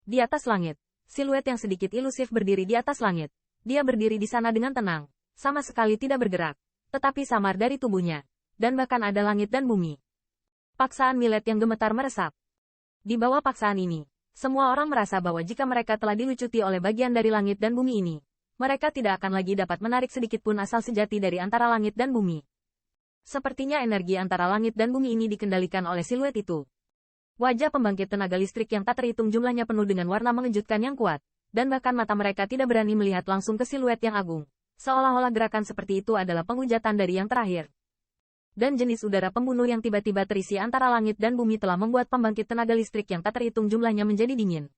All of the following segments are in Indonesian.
Di atas langit, siluet yang sedikit ilusif berdiri di atas langit. Dia berdiri di sana dengan tenang, sama sekali tidak bergerak, tetapi samar dari tubuhnya. Dan bahkan ada langit dan bumi. Paksaan Millet yang gemetar meresap. Di bawah paksaan ini, semua orang merasa bahwa jika mereka telah dilucuti oleh bagian dari langit dan bumi ini, mereka tidak akan lagi dapat menarik sedikit pun asal sejati dari antara langit dan bumi. Sepertinya energi antara langit dan bumi ini dikendalikan oleh siluet itu. Wajah pembangkit tenaga listrik yang tak terhitung jumlahnya penuh dengan warna mengejutkan yang kuat, dan bahkan mata mereka tidak berani melihat langsung ke siluet yang agung, seolah-olah gerakan seperti itu adalah penghujatan dari yang terakhir. Dan jenis udara pembunuh yang tiba-tiba terisi antara langit dan bumi telah membuat pembangkit tenaga listrik yang tak terhitung jumlahnya menjadi dingin.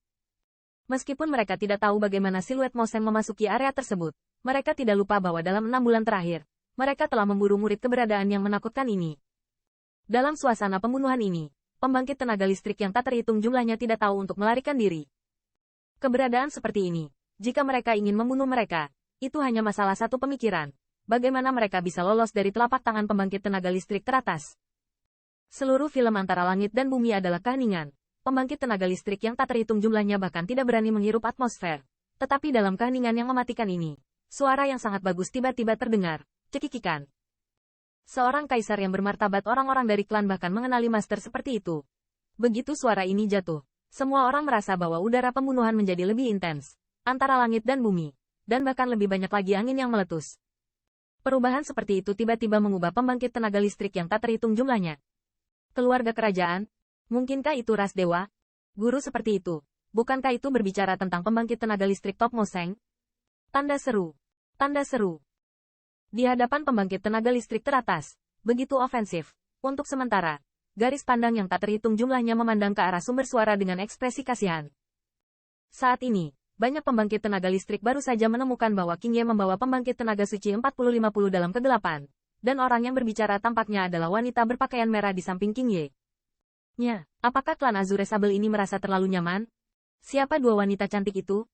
Meskipun mereka tidak tahu bagaimana siluet Moseng memasuki area tersebut, mereka tidak lupa bahwa dalam 6 bulan terakhir, mereka telah memburu murid keberadaan yang menakutkan ini. Dalam suasana pembunuhan ini, pembangkit tenaga listrik yang tak terhitung jumlahnya tidak tahu untuk melarikan diri. Keberadaan seperti ini, jika mereka ingin membunuh mereka, itu hanya masalah satu pemikiran. Bagaimana mereka bisa lolos dari telapak tangan pembangkit tenaga listrik teratas? Seluruh film antara langit dan bumi adalah keheningan. Pembangkit tenaga listrik yang tak terhitung jumlahnya bahkan tidak berani menghirup atmosfer. Tetapi dalam keheningan yang mematikan ini, suara yang sangat bagus tiba-tiba terdengar, cekikikan. Seorang kaisar yang bermartabat orang-orang dari klan bahkan mengenali master seperti itu. Begitu suara ini jatuh, semua orang merasa bahwa udara pembunuhan menjadi lebih intens, antara langit dan bumi, dan bahkan lebih banyak lagi angin yang meletus. Perubahan seperti itu tiba-tiba mengubah pembangkit tenaga listrik yang tak terhitung jumlahnya. Keluarga kerajaan? Mungkinkah itu ras dewa? Guru seperti itu. Bukankah itu berbicara tentang pembangkit tenaga listrik top Moseng? Tanda seru. Tanda seru. Di hadapan pembangkit tenaga listrik teratas, begitu ofensif. Untuk sementara, garis pandang yang tak terhitung jumlahnya memandang ke arah sumber suara dengan ekspresi kasihan. Saat ini, banyak pembangkit tenaga listrik baru saja menemukan bahwa King Ye membawa pembangkit tenaga suci 40-50 dalam kegelapan. Dan orang yang berbicara tampaknya adalah wanita berpakaian merah di samping King Ye. Apakah klan Azure Sable ini merasa terlalu nyaman? Siapa dua wanita cantik itu?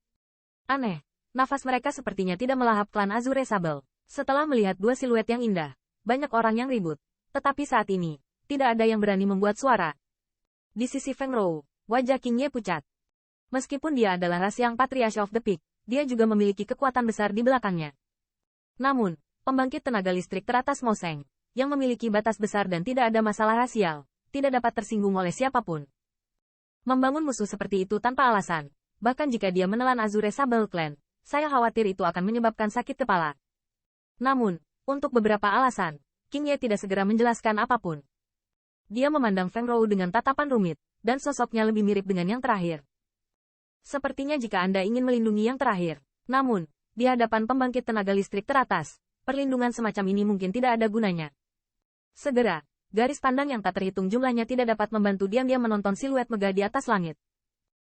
Aneh, nafas mereka sepertinya tidak melahap klan Azure Sable. Setelah melihat dua siluet yang indah, banyak orang yang ribut. Tetapi saat ini, tidak ada yang berani membuat suara. Di sisi Feng Rou, wajah King Ye pucat. Meskipun dia adalah ras yang Patriarch of the Peak, dia juga memiliki kekuatan besar di belakangnya. Namun, pembangkit tenaga listrik teratas Moseng, yang memiliki batas besar dan tidak ada masalah rasial, tidak dapat tersinggung oleh siapapun. Membangun musuh seperti itu tanpa alasan, bahkan jika dia menelan Azure Sable Clan, saya khawatir itu akan menyebabkan sakit kepala. Namun, untuk beberapa alasan, King Ye tidak segera menjelaskan apapun. Dia memandang Feng Rou dengan tatapan rumit, dan sosoknya lebih mirip dengan yang terakhir. Sepertinya jika Anda ingin melindungi yang terakhir, namun, di hadapan pembangkit tenaga listrik teratas, perlindungan semacam ini mungkin tidak ada gunanya. Segera, garis pandang yang tak terhitung jumlahnya tidak dapat membantu diam-diam menonton siluet megah di atas langit.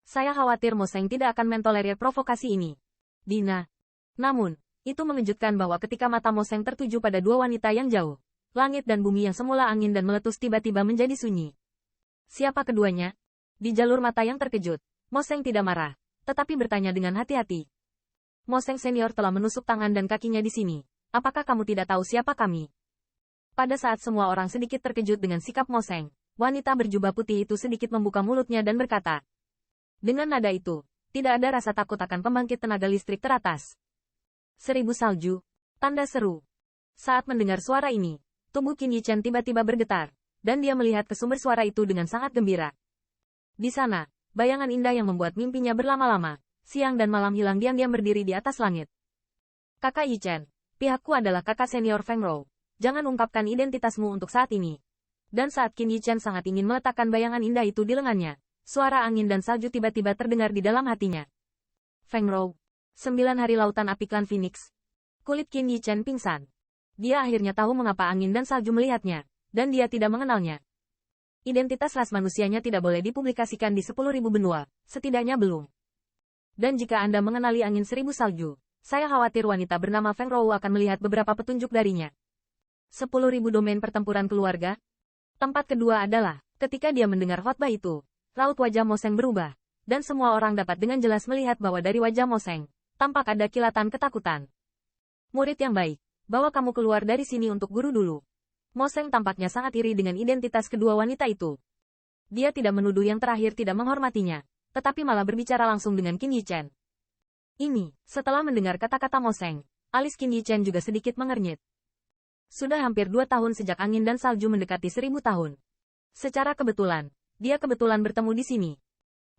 Saya khawatir Moseng tidak akan mentolerir provokasi ini. Dina. Namun, itu mengejutkan bahwa ketika mata Moseng tertuju pada dua wanita yang jauh, langit dan bumi yang semula angin dan meletus tiba-tiba menjadi sunyi. Siapa keduanya? Di jalur mata yang terkejut, Moseng tidak marah, tetapi bertanya dengan hati-hati. Moseng senior telah menusuk tangan dan kakinya di sini. Apakah kamu tidak tahu siapa kami? Pada saat semua orang sedikit terkejut dengan sikap Moseng, wanita berjubah putih itu sedikit membuka mulutnya dan berkata. Dengan nada itu, tidak ada rasa takut akan pembangkit tenaga listrik teratas. 1000 salju. Tanda seru. Saat mendengar suara ini, tubuh Qin Yichen tiba-tiba bergetar, dan dia melihat ke sumber suara itu dengan sangat gembira. Di sana, bayangan indah yang membuat mimpinya berlama-lama, siang dan malam hilang diam-diam berdiri di atas langit. Kakak Yichen, pihakku adalah kakak senior Feng Rou. Jangan ungkapkan identitasmu untuk saat ini. Dan saat Qin Yichen sangat ingin meletakkan bayangan indah itu di lengannya, suara angin dan salju tiba-tiba terdengar di dalam hatinya. Feng Rou. 9 hari lautan api klan Phoenix. Kulit Qin Yichen pingsan. Dia akhirnya tahu mengapa angin dan salju melihatnya, dan dia tidak mengenalnya. Identitas ras manusianya tidak boleh dipublikasikan di 10.000 benua, setidaknya belum. Dan jika Anda mengenali angin 1000 salju, saya khawatir wanita bernama Feng Rou akan melihat beberapa petunjuk darinya. 10.000 domain pertempuran keluarga. Tempat kedua adalah, ketika dia mendengar khotbah itu, raut wajah Moseng berubah, dan semua orang dapat dengan jelas melihat bahwa dari wajah Moseng, tampak ada kilatan ketakutan. Murid yang baik, bawa kamu keluar dari sini untuk guru dulu. Moseng tampaknya sangat iri dengan identitas kedua wanita itu. Dia tidak menuduh yang terakhir tidak menghormatinya, tetapi malah berbicara langsung dengan Qin Yichen. Setelah mendengar kata-kata Moseng, alis Qin Yichen juga sedikit mengernyit. Sudah hampir 2 tahun sejak angin dan salju mendekati 1000 tahun. Secara kebetulan, dia kebetulan bertemu di sini.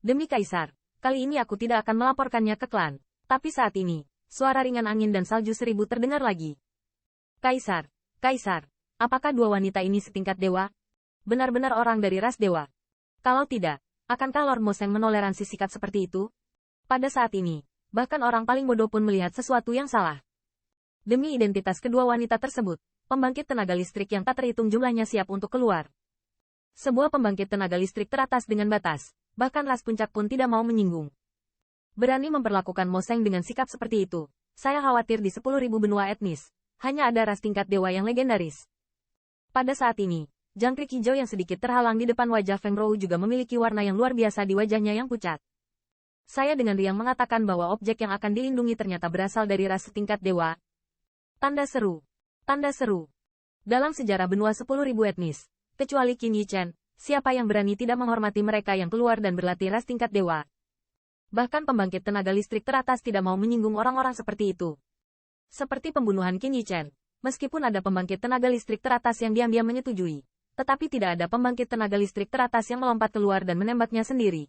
Demi Kaisar, kali ini aku tidak akan melaporkannya ke klan. Tapi saat ini, suara ringan angin dan salju 1000 terdengar lagi. Kaisar, apakah dua wanita ini setingkat dewa? Benar-benar orang dari ras dewa. Kalau tidak, akankah Lord Moseng menoleransi sikap seperti itu? Pada saat ini, bahkan orang paling bodoh pun melihat sesuatu yang salah. Demi identitas kedua wanita tersebut, pembangkit tenaga listrik yang tak terhitung jumlahnya siap untuk keluar. Sebuah pembangkit tenaga listrik teratas dengan batas, bahkan ras puncak pun tidak mau menyinggung. Berani memperlakukan Moseng dengan sikap seperti itu, saya khawatir di 10.000 benua etnis, hanya ada ras tingkat dewa yang legendaris. Pada saat ini, jangkrik hijau yang sedikit terhalang di depan wajah Feng Rou juga memiliki warna yang luar biasa di wajahnya yang pucat. Saya dengan riang mengatakan bahwa objek yang akan dilindungi ternyata berasal dari ras setingkat dewa. Tanda seru. Dalam sejarah benua 10.000 etnis, kecuali Qin Yichen, siapa yang berani tidak menghormati mereka yang keluar dan berlatih ras tingkat dewa? Bahkan pembangkit tenaga listrik teratas tidak mau menyinggung orang-orang seperti itu. Seperti pembunuhan Qin Yichen, meskipun ada pembangkit tenaga listrik teratas yang diam-diam menyetujui, tetapi tidak ada pembangkit tenaga listrik teratas yang melompat keluar dan menembaknya sendiri.